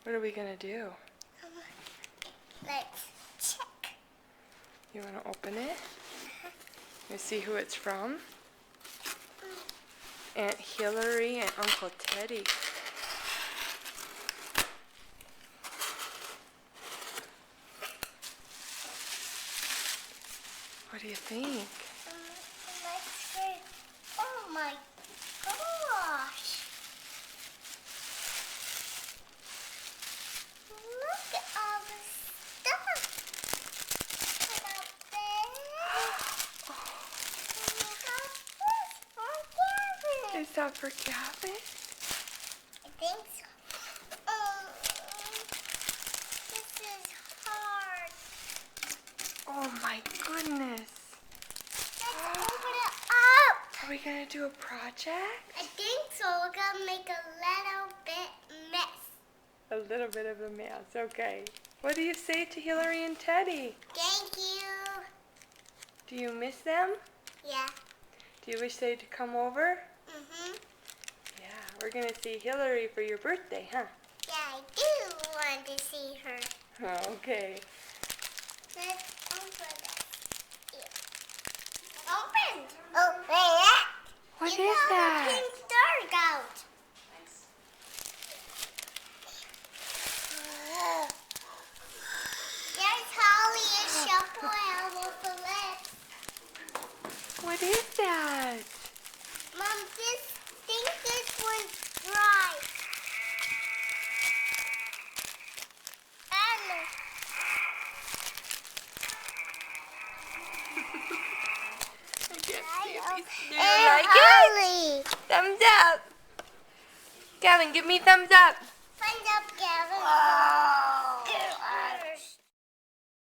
What are we going to do? Let's check. You want to open it? You see who it's from? Aunt Hillary and Uncle Teddy. What do you think? Let's see. Oh my gosh. Look at all the stuff. Look at this. And we got this for Gavin. Is that for Gavin? I think so. This is hard. Oh my goodness. Let's open it up. Are we going to do a project? I think so. We're going to make a little bit mess. A little bit of a mess, okay. What do you say to Hillary and Teddy? Thank you. Do you miss them? Yeah. Do you wish they'd come over? Mm-hmm. Yeah, we're going to see Hillary for your birthday, huh? Yeah, I do want to see her. Oh, okay. Let's open it. Yeah. Opened. Open it. What You is got that? a pink star out. There's Holly and Shuffle Elmo for lips. What is that? Mom, think this one's dry. And I can't see if he's... Do you and like it? Holly. Thumbs up. Gavin, give me thumbs up. Thumbs up, Gavin.